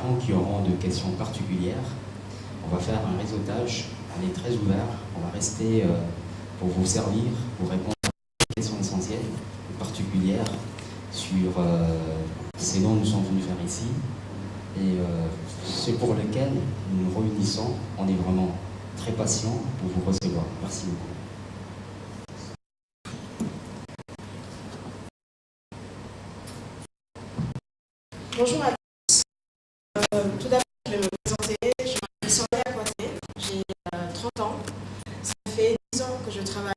parents qui auront de questions particulières. On va faire un réseautage, on est très ouvert, on va rester pour vous servir, pour répondre à des questions essentielles ou particulières sur ce dont nous sommes venus faire ici et ce pour lequel nous nous réunissons. On est vraiment très patients pour vous recevoir. Merci beaucoup. Bonjour à tous. Tout d'abord, je vais me présenter. Je m'appelle Soraya Kouaté, j'ai 30 ans. Ça fait 10 ans que je travaille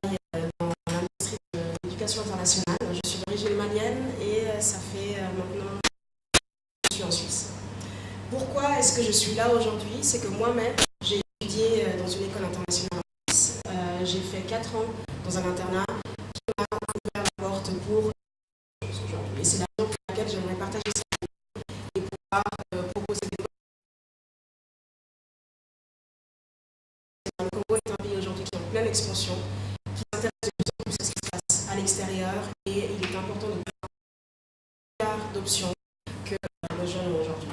dans l'industrie de l'éducation internationale. Je suis d'origine malienne et ça fait maintenant que je suis en Suisse. Pourquoi est-ce que je suis là aujourd'hui? C'est que moi-même, j'ai étudié dans une école internationale en Suisse. J'ai fait 4 ans dans un internat qui m'a ouvert la porte pour aujourd'hui. Et c'est la raison pour laquelle j'aimerais partager ça et pouvoir proposer des Le Congo est un pays aujourd'hui qui est en pleine expansion, qui s'intéresse de plus en plus à ce qui se passe à l'extérieur et il est important de avoir d'options que les jeunes ont aujourd'hui.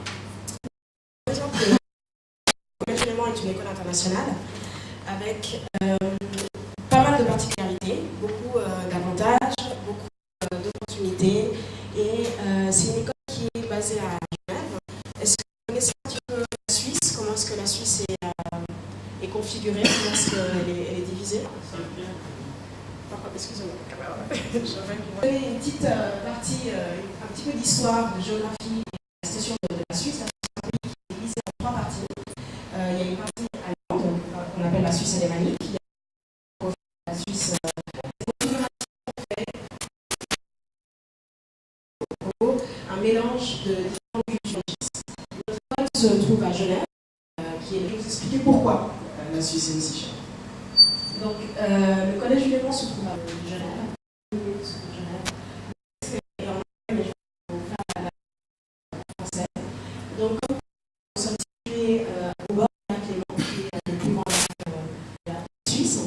Par exemple, le Collège Clément est une école internationale avec pas mal de particularités, beaucoup d'avantages, beaucoup d'opportunités et c'est une école qui est basée à Genève. Est-ce que vous connaissez un petit peu la Suisse? Comment est-ce que la Suisse est configurée? Comment est-ce qu'elle est divisée? Excusez-moi, je vais vous donner une petite partie, un petit peu d'histoire, de géographie et de la situation de la Suisse. La Suisse est un pays qui est divisé en 3 parties. Il y a une partie allemande, qu'on appelle la Suisse alémanique. Il y a la Suisse un mélange de différentes cultures. Notre école se trouve à Genève, qui est, je vais vous expliquer pourquoi la Suisse est aussi chère. Donc, le collège du Léman se trouve à Genève. Et en anglais, mais je vais vous faire la français. Donc, comme nous sommes situés au bord du lac Léman, qui est le plus grand lac de la Suisse.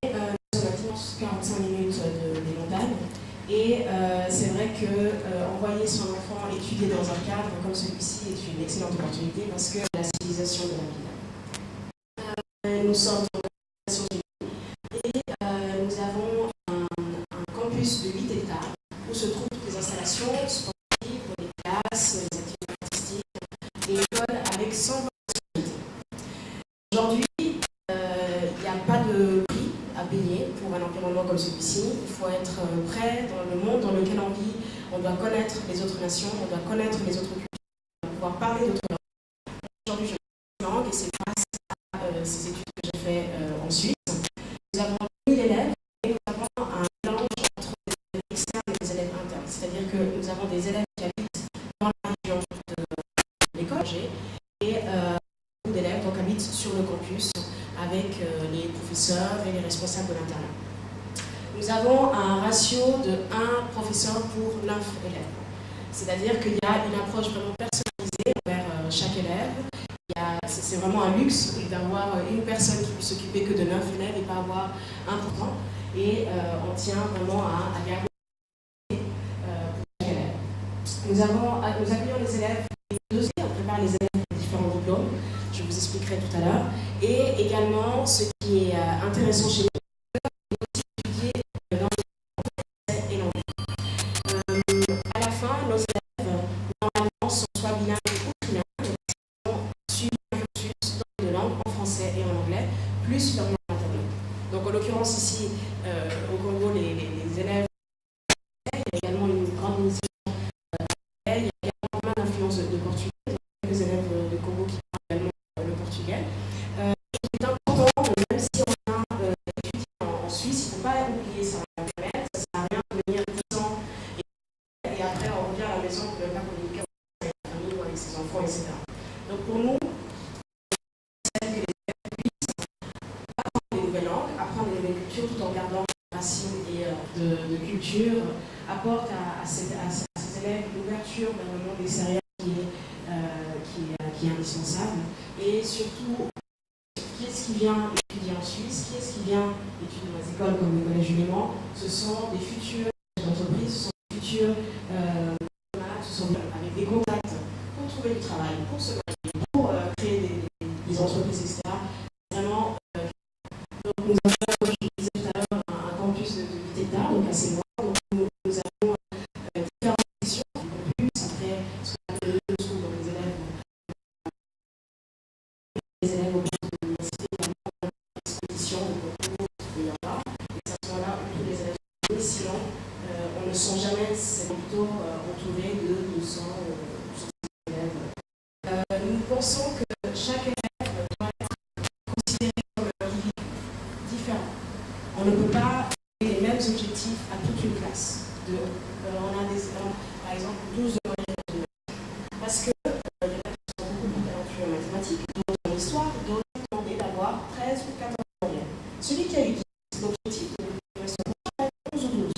Et, nous sommes à 45 minutes des montagnes. Et c'est vrai qu'envoyer son enfant étudier dans un cadre comme celui-ci est une excellente opportunité parce que la civilisation de la ville. Nous sommes dans les Nations Unies et nous avons un campus de 8 hectares où se trouvent toutes les installations sportives, les classes, les activités artistiques, et l'école avec 120 nationalités. Aujourd'hui, il n'y a pas de prix à payer pour un environnement comme celui-ci. Il faut être prêt dans le monde dans lequel on vit. On doit connaître les autres nations, on doit connaître les autres cultures, on doit pouvoir parler d'autres langues. Aujourd'hui, je parle une langue et c'est grâce à ces études que j'ai fait en Suisse. Nous avons 1000 élèves et nous avons un mélange entre des élèves externes et des élèves internes. C'est-à-dire que nous avons des élèves qui habitent dans la région de l'école et beaucoup d'élèves donc habitent sur le campus avec les professeurs et les responsables de l'internat. Nous avons un ratio de 1 professeur pour 9 élèves. C'est-à-dire qu'il y a une approche vraiment personnalisée envers chaque élève. C'est vraiment un luxe d'avoir une personne qui puisse s'occuper que de 9 élèves et pas avoir un pour cent. Et on tient vraiment à garder pour chaque élève. Nous accueillons les élèves les 2 ans, on prépare les élèves pour différents diplômes. Je vous expliquerai tout à l'heure. Et également, ce qui est intéressant chez nous, à la fin, nos élèves, normalement, sont soit bilingues ou trilingues, et suivent un cursus de langue en français et en anglais, plus leur langue maternelle. Donc, en l'occurrence, ici, au Congo, les élèves, il y a également une grande initiative, il y a également pas mal d'influence de portugais, les élèves de Congo qui parlent également le portugais. C'est important, même si on vient étudier en Suisse, il ne faut pas oublier ça. Ça sert à rien de venir 10 ans et après on revient à la maison pour ne pas communiquer avec sa famille ou avec ses enfants, etc. Donc pour nous, c'est que les élèves puissent apprendre des nouvelles langues, apprendre des nouvelles cultures tout en gardant des racines et de culture, apporte à ces élèves l'ouverture vers le monde extérieur qui est indispensable. Et surtout, qui est-ce qui vient étudier en Suisse? Qui est-ce qui vient étudier dans les écoles comme le Collège du Léman? Ce sont des futurs entreprises, ce sont des futurs diplomates, ce sont avec des contacts pour trouver trouver du travail, pour se marier, pour créer des entreprises, etc. Vraiment, donc nous avons, comme je le disais tout à l'heure, un campus de 8 hectares, donc assez loin. Donc nous avons différentes sections du campus. Après, ce qu'on appelle le middle school, donc les élèves au cours de l'université, également, l'exposition, le concours, il y en a. Et c'est à ce moment-là où tous les élèves sont venus. Sinon, on ne sont jamais, c'est plutôt entouré de 200 élèves. Nous pensons que chaque élève doit être considéré comme un individu différent. On ne peut pas donner les mêmes objectifs à toute une classe. On a des élèves, par exemple, 12 de moyenne. Parce que les élèves sont beaucoup plus talentueux en mathématiques, d'autres en histoire, d'autres ont demandé d'avoir 13 ou 14 de moyenne. Celui qui a eu 10, l'objectif de l'université est 11 ou 12.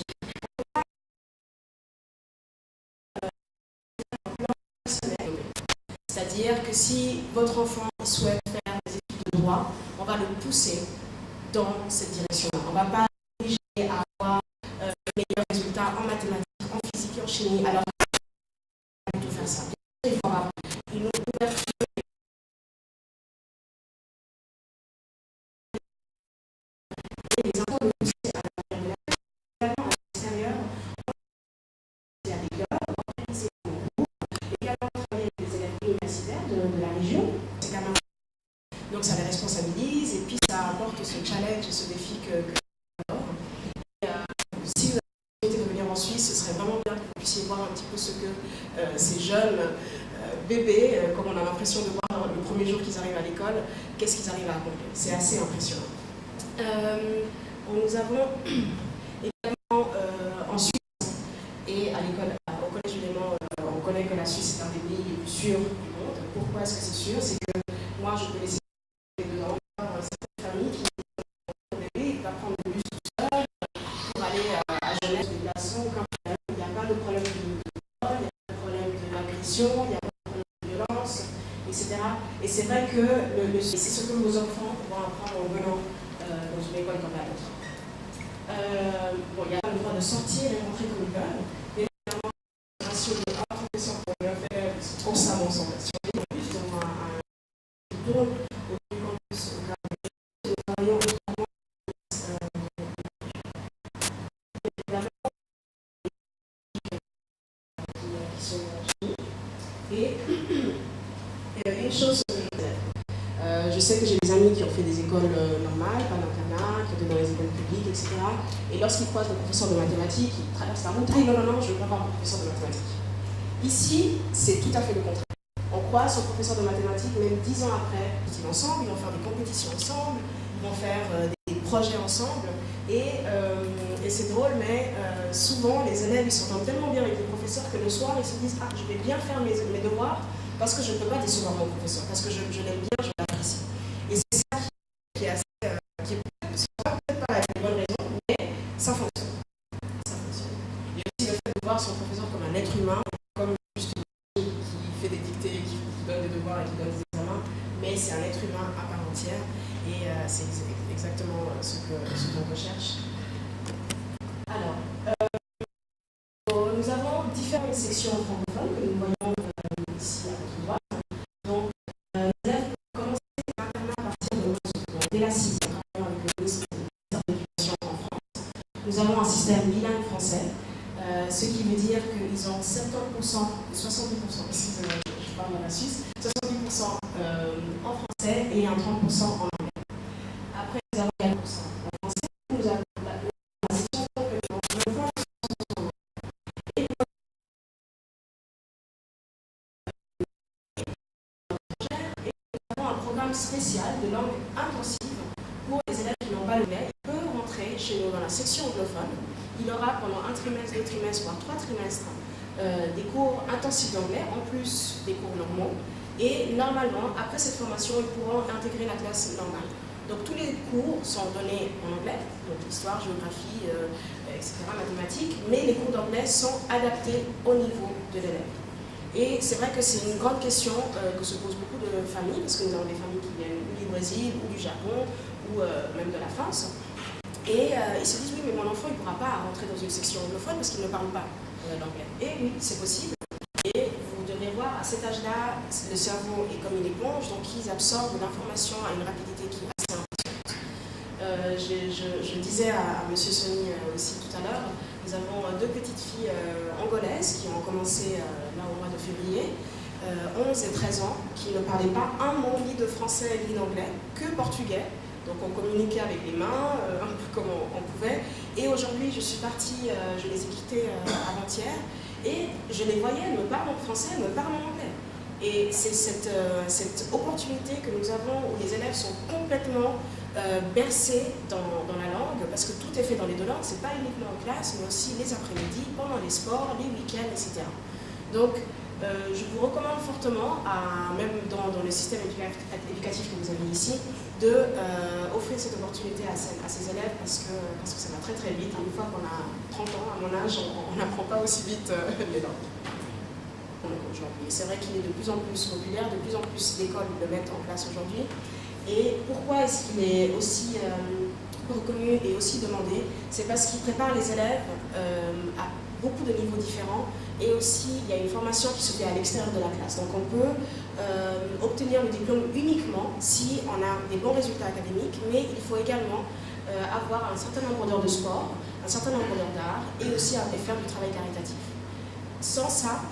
C'est-à-dire que si votre enfant souhaite faire des études de droit, on va le pousser dans cette direction-là. On ne va pas l'obliger à avoir les meilleurs résultats en mathématiques, en physique et en chimie. Alors, on va tout faire ça. Il faut avoir une ouverture. Les enfants de pousser à l'intérieur de la classe, également à l'extérieur, à l'école, organiser un cours, également travailler avec les élèves universitaires de la région. C'est quand même... Donc ça les responsabilise et puis ça apporte ce challenge et ce défi que si vous avez l'opportunité de venir en Suisse, ce serait vraiment bien que vous puissiez voir un petit peu ce que ces jeunes bébés, comme on a l'impression de voir le premier jour qu'ils arrivent à l'école, qu'est-ce qu'ils arrivent à accomplir. C'est assez impressionnant. Nous avons également en Suisse et à l'école, au Collège du Léman, on connaît que la Suisse est un des pays les plus sûrs du monde. Pourquoi est-ce que c'est sûr? C'est que moi, je peux laisser dedans certaines familles qui ont un bébé, il va prendre le bus tout seul pour aller à Genève, de glaçons, aucun problème. Il n'y a pas de problème de vol, il n'y a pas de problème d'agression, il n'y a pas de problème de violence, etc. Et c'est vrai que c'est ce que vos enfants vont apprendre en venant dans une école comme la nôtre. Bon, il y a le droit de sortir et rentrer comme ils veulent. Mais évidemment, le ratio de 1 professeur pour un élève, c'est constamment sans version. En plus, ils ont un tour au campus au Canada. Nous travaillons évidemment qui sont chimiques. Et une chose que je sais que j'ai des amis qui ont fait des écoles normales, pas d'internat, qui étaient dans les écoles publiques, etc. Et lorsqu'ils croisent le professeur de mathématiques, ils traversent la route. Ah non, je ne veux pas voir un professeur de mathématiques. Ici, c'est tout à fait le contraire. On croise son professeur de mathématiques, même 10 ans après, ils vont ensemble, ils vont faire des compétitions ensemble, ils vont faire des projets ensemble. Et c'est drôle, mais souvent, les élèves, ils s'entendent tellement bien avec le professeur que le soir, ils se disent « Ah, je vais bien faire mes devoirs parce que je ne peux pas décevoir mon professeur, parce que je l'aime bien, je l'apprécie. » Et c'est ça qui est assez... qui est peut-être pas avec les bonnes raisons, mais ça fonctionne. Ça fonctionne. Et aussi le fait de voir son professeur comme un être humain, comme juste qui fait des dictées, qui donne des devoirs et qui donne des examens, mais c'est un être humain à part entière, et c'est exactement ce qu'on recherche. Alors, nous avons différentes sections francophones que nous voyons ici à votre droite. Donc, les élèves commencent l'internat à partir de dès la 6e, avec le ministre de l'Éducation en France. Nous avons un système bilingue français, ce qui veut dire qu'ils ont 70%, 70%, excusez-moi, je parle de la Suisse, 70% en français et un 30% en anglais. Après, nous avons 4% en français, nous avons la section complètement anglophone et nous avons un programme spécial de langue intensive pour les élèves qui n'ont pas l'anglais. Ils peuvent rentrer chez nous dans la section anglophone. Il aura pendant un trimestre, 2 trimestres, voire 3 trimestres des cours intensifs d'anglais, en plus des cours normaux. Et normalement, après cette formation, ils pourront intégrer la classe normale. Donc tous les cours sont donnés en anglais, donc histoire, géographie, etc., mathématiques, mais les cours d'anglais sont adaptés au niveau de l'élève. Et c'est vrai que c'est une grande question que se posent beaucoup de familles, parce que nous avons des familles qui viennent du Brésil, ou du Japon, ou même de la France. Et ils se disent, oui, mais mon enfant, il ne pourra pas rentrer dans une section anglophone parce qu'il ne parle pas l'anglais. Et oui, c'est possible. Et vous devrez voir à cet âge-là, le cerveau est comme une éponge, donc ils absorbent l'information à une rapidité qui est assez impressionnante. Je disais à M. Sony aussi tout à l'heure, nous avons deux petites filles angolaises qui ont commencé là au mois de février, 11 et 13 ans, qui ne parlaient pas un mot ni de français ni d'anglais, que portugais. Donc on communiquait avec les mains, un peu comme on pouvait. Et aujourd'hui, je suis partie, je les ai quittées avant-hier, et je les voyais, elles me parlent en français, elles me parlent en anglais. Et c'est cette opportunité que nous avons où les élèves sont complètement bercés dans la langue, parce que tout est fait dans les deux langues, c'est pas uniquement en classe, mais aussi les après-midi, pendant les sports, les week-ends, etc. Donc, je vous recommande fortement, même dans le système éducatif que vous avez ici, d'offrir cette opportunité à ces élèves parce que ça va très très vite. Une fois qu'on a 30 ans, à mon âge, on n'apprend pas aussi vite les langues. Aujourd'hui. C'est vrai qu'il est de plus en plus populaire, de plus en plus d'écoles le mettent en place aujourd'hui. Et pourquoi est-ce qu'il est aussi reconnu et aussi demandé? C'est parce qu'il prépare les élèves à beaucoup de niveaux différents, et aussi il y a une formation qui se fait à l'extérieur de la classe. Donc on peut obtenir le diplôme uniquement si on a des bons résultats académiques, mais il faut également avoir un certain nombre d'heures de sport, un certain nombre d'heures d'art, et aussi faire du travail caritatif. Sans ça,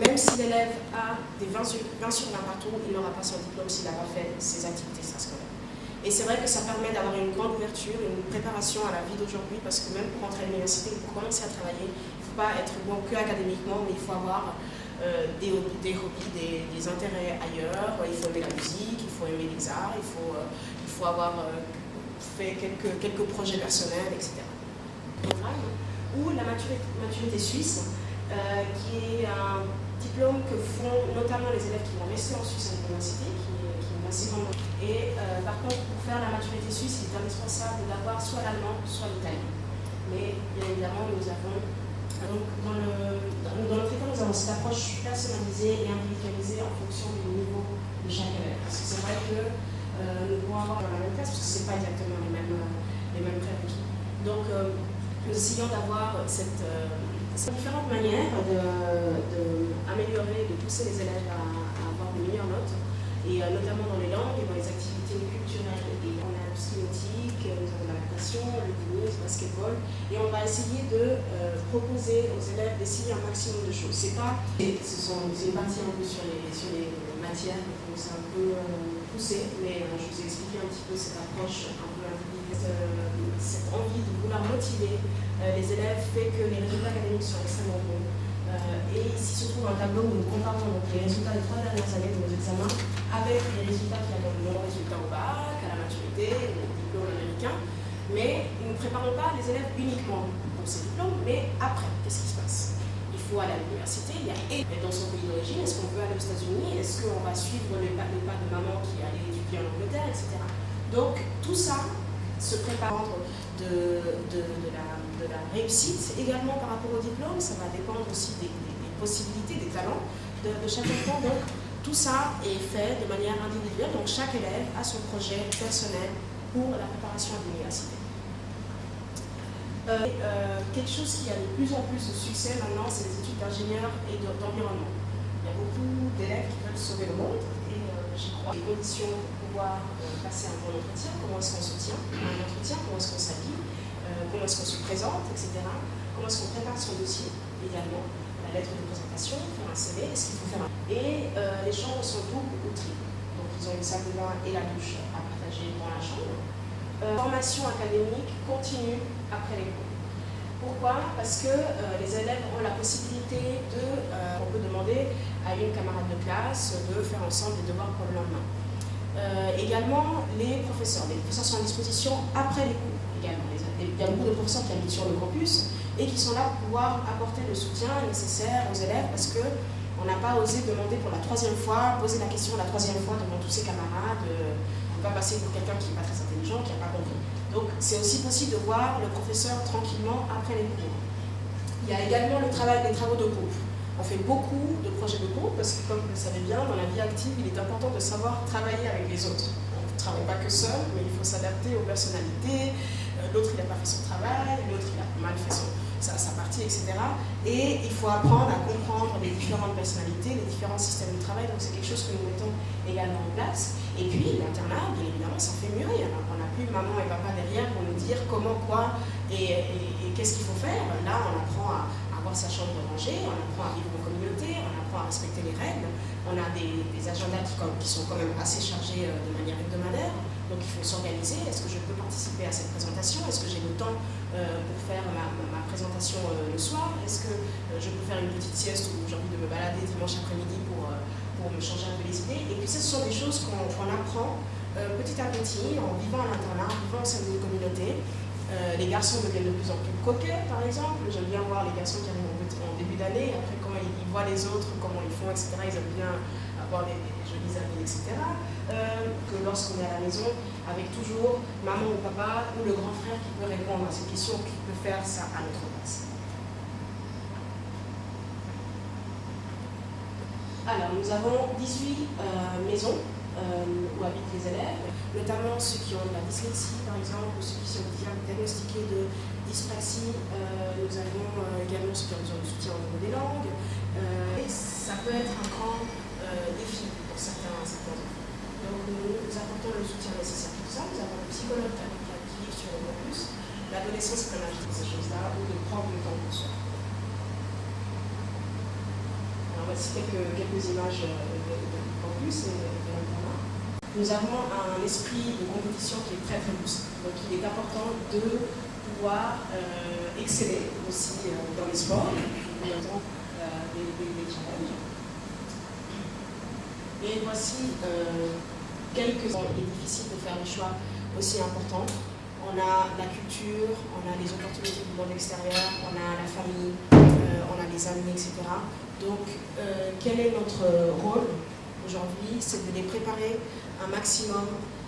même si l'élève a des 20 sur 20 partout, il n'aura pas son diplôme s'il n'a pas fait ses activités extrascolaires. Et c'est vrai que ça permet d'avoir une grande ouverture, une préparation à la vie d'aujourd'hui, parce que même pour entrer à l'université, pour commencer à travailler, il ne faut pas être bon que académiquement, mais il faut avoir des hobbies, des intérêts ailleurs. Il faut aimer la musique, il faut aimer les arts, il faut avoir fait quelques projets personnels, etc. Ou la maturité suisse, qui est un diplôme que font notamment les élèves qui vont rester en Suisse à l'université, qui est assez grande. Et par contre, pour faire la maturité suisse, il est indispensable d'avoir soit l'allemand, soit l'italien. Mais bien évidemment, nous avons dans notre école, nous avons cette approche personnalisée et individualisée en fonction du niveau de chaque élève. Parce que c'est vrai que nous pouvons avoir la même classe, parce que ce n'est pas exactement les mêmes prérequis. Donc, nous essayons d'avoir cette différentes manières d'améliorer, de pousser les élèves à avoir de meilleures notes, et notamment dans les langues et dans les activités culturelles. Et on a le cinétique, nous avons la natation, le tennis, le basketball, et on va essayer de proposer aux élèves d'essayer un maximum de choses. C'est une partie un peu sur les matières, donc c'est un peu poussé, mais je vous ai expliqué un petit peu cette approche un peu individuelle, cette envie de vouloir motiver les élèves fait que les résultats académiques sont extrêmement bons. Et ici se trouve un tableau où nous comparons donc les résultats des 3 dernières années de nos examens avec les résultats qui ont nos résultats au bac, à la maturité, au diplôme américain. Mais nous ne préparons pas les élèves uniquement pour ces diplômes, mais après, qu'est-ce qui se passe? Il faut aller à l'université, il y a dans son pays d'origine, est-ce qu'on veut aller aux États-Unis, est-ce qu'on va suivre les pas de maman qui est allée étudier en Angleterre, etc. Donc tout ça se prépare de la réussite, également par rapport au diplôme, ça va dépendre aussi des possibilités, des talents de chaque enfant. Donc tout ça est fait de manière individuelle, donc chaque élève a son projet personnel pour la préparation à l'université. Quelque chose qui a de plus en plus de succès maintenant, c'est les études d'ingénieur et d'environnement. Il y a beaucoup d'élèves qui veulent sauver le monde, et j'y crois. Les conditions pour pouvoir passer un bon entretien, comment est-ce qu'on se tient à un entretien, comment est-ce qu'on s'habille, comment est-ce qu'on se présente, etc. Comment est-ce qu'on prépare son dossier, également, la lettre de présentation, faire un CV, est-ce qu'il faut faire un... Et les chambres sont doubles ou triples. Donc ils ont une salle de bain et la douche à partager dans la chambre. Formation académique continue après les cours. Pourquoi? Parce que les élèves ont la possibilité on peut demander à une camarade de classe de faire ensemble des devoirs pour le lendemain. Également, les professeurs sont à disposition après les cours. Également. Il y a beaucoup de professeurs qui habitent sur le campus et qui sont là pour pouvoir apporter le soutien nécessaire aux élèves, parce qu'on n'a pas osé demander pour la 3e fois, poser la question la 3e fois devant tous ses camarades. On ne peut pas passer pour quelqu'un qui n'est pas très intelligent, qui n'a pas compris. Donc c'est aussi possible de voir le professeur tranquillement après les cours. Il y a également les travaux de groupe. On fait beaucoup de projets de groupe parce que, comme vous le savez bien, dans la vie active, il est important de savoir travailler avec les autres. On ne travaille pas que seul, mais il faut s'adapter aux personnalités. L'autre, il n'a pas fait son travail, l'autre, il a mal fait sa partie, etc. Et il faut apprendre à comprendre les différentes personnalités, les différents systèmes de travail. Donc c'est quelque chose que nous mettons également en place. Et puis l'internat, bien évidemment, ça fait mûrir. On n'a plus maman et papa derrière pour nous dire comment, quoi et qu'est-ce qu'il faut faire. Là, on apprend à avoir sa chambre rangée, on apprend à vivre en communauté, on apprend à respecter les règles. On a des agendas qui sont quand même assez chargés de manière hebdomadaire. Donc il faut s'organiser. Est-ce que je peux participer à cette présentation? Est-ce que j'ai le temps pour faire ma présentation le soir? Est-ce que je peux faire une petite sieste ou j'ai envie de me balader dimanche après-midi pour me changer un peu les idées? Et puis ce sont des choses qu'on apprend petit à petit en vivant à l'internat, en vivant au sein d'une communauté. Les garçons deviennent de plus en plus coquets, par exemple. J'aime bien voir les garçons qui arrivent en début d'année, après comment ils voient les autres, comment ils font, etc. Ils aiment bien avoir des jolis amis, etc. Que lorsqu'on est à la maison, avec toujours maman ou papa ou le grand frère qui peut répondre à ces questions, qui peut faire ça à notre place. Alors, nous avons 18 maisons où habitent les élèves, notamment ceux qui ont de la dyslexie, par exemple, ou ceux qui sont diagnostiqués de dyspraxie. Nous avons également ceux qui ont besoin de soutien au niveau des langues. Et ça peut être un grand défi pour certains enfants. Donc, nous apportons le soutien nécessaire pour ça. Nous avons un psychologue qui vit sur le campus. L'adolescence, c'est un âge de ces choses-là, ou de prendre le temps pour soi. Alors, on va citer quelques images de campus et de l'internat. Nous avons un esprit de compétition qui est très très boosté. Donc il est important de pouvoir exceller aussi dans les sports, en attendant des challenges. Et voici quelques... Il est difficile de faire des choix aussi importants. On a la culture, on a les opportunités du monde extérieur, on a la famille, on a les amis, etc. Donc quel est notre rôle aujourd'hui? C'est de les préparer un maximum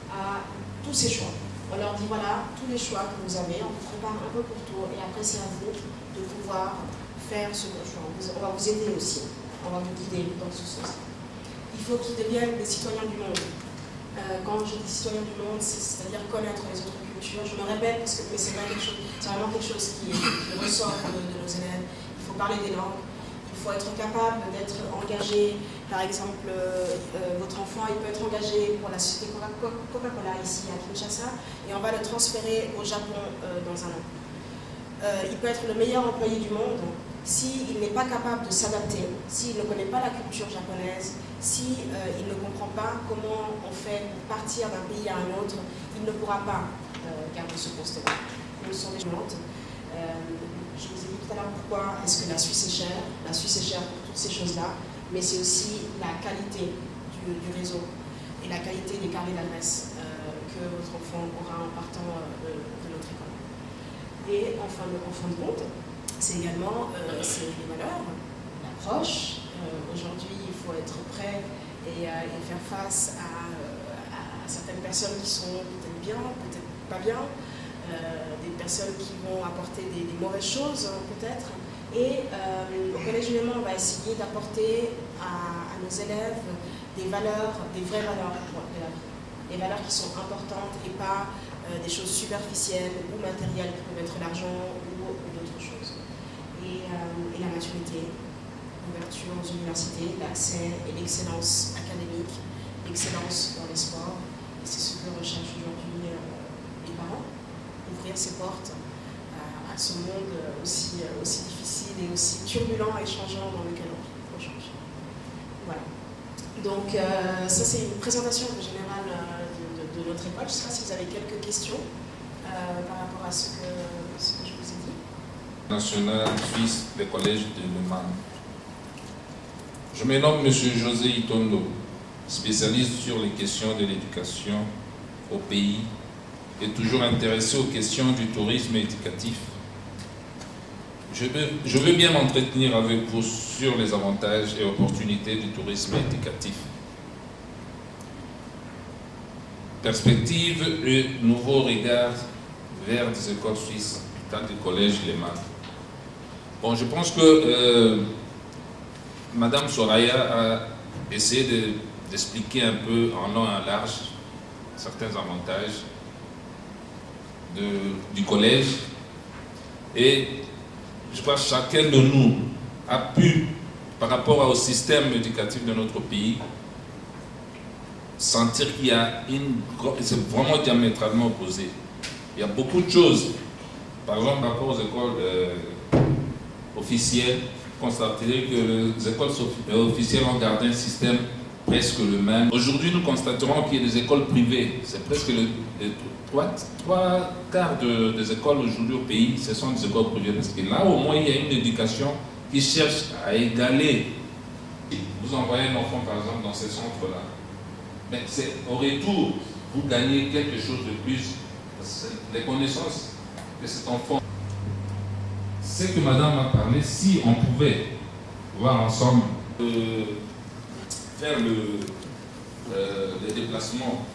à tous ces choix. On leur dit voilà, tous les choix que vous avez, on vous prépare un peu pour tout et après c'est à vous de pouvoir faire ce bon choix. On va vous aider aussi, on va vous guider dans ce sens. Il faut qu'ils deviennent des citoyens du monde. Quand je dis citoyens du monde, c'est-à-dire connaître les autres cultures. Je me répète, mais c'est vraiment quelque chose qui ressort de nos élèves. Il faut parler des langues. Il faut être capable d'être engagé. Par exemple, votre enfant il peut être engagé pour la société Coca-Cola ici à Kinshasa et on va le transférer au Japon dans un an. Il peut être le meilleur employé du monde s'il n'est pas capable de s'adapter, s'il ne connaît pas la culture japonaise, s'il ne comprend pas comment on fait pour partir d'un pays à un autre, il ne pourra pas garder ce poste-là. Nous sommes des gens. Je vous ai dit tout à l'heure pourquoi est-ce que la Suisse est chère. La Suisse est chère pour toutes ces choses-là, mais c'est aussi la qualité du réseau et la qualité des carnets d'adresse que votre enfant aura en partant de notre école. Et en fin de compte, c'est également les valeurs, l'approche. Aujourd'hui, il faut être prêt et faire face à certaines personnes qui sont peut-être bien, peut-être pas bien. Des personnes qui vont apporter des mauvaises choses, peut-être. Et au Collège Léman, on va essayer d'apporter à nos élèves des valeurs, des vraies valeurs de la vie. Des valeurs qui sont importantes et pas des choses superficielles ou matérielles qui peuvent être l'argent ou d'autres choses. Et la maturité, l'ouverture aux universités, l'accès et l'excellence académique, l'excellence dans les sports. Et c'est ce que recherchent aujourd'hui les parents. Ouvrir ses portes à ce monde aussi difficile et aussi turbulent et changeant dans lequel on change. Voilà. Donc ça c'est une présentation générale de notre école. Je ne sais pas si vous avez quelques questions par rapport à ce que je vous ai dit. National suisse des collèges de Le Mans. Je me nomme M. José Itondo, spécialiste sur les questions de l'éducation au pays et toujours intéressé aux questions du tourisme éducatif. Je veux bien m'entretenir avec vous sur les avantages et opportunités du tourisme éducatif. Perspective et nouveau regard vers des écoles suisses, dans des collèges Léman. Bon, je pense que Madame Soraya a essayé d'expliquer un peu en long et en large certains avantages du collège et je crois que chacun de nous a pu, par rapport au système éducatif de notre pays, sentir qu'il y a c'est vraiment diamétralement opposé. Il y a beaucoup de choses. Par exemple, par rapport aux écoles officielles, constater que les écoles officielles ont gardé un système presque le même. Aujourd'hui, nous constaterons qu'il y a des écoles privées. C'est presque les trois quarts des écoles aujourd'hui au pays, ce sont des écoles privées. Parce que là, au moins, il y a une éducation qui cherche à égaler. Vous envoyez un enfant, par exemple, dans ces centres-là. Mais au retour, vous gagnez quelque chose de plus. Les connaissances que cet enfant. Ce que madame a parlé, si on pouvait voir ensemble, faire les déplacements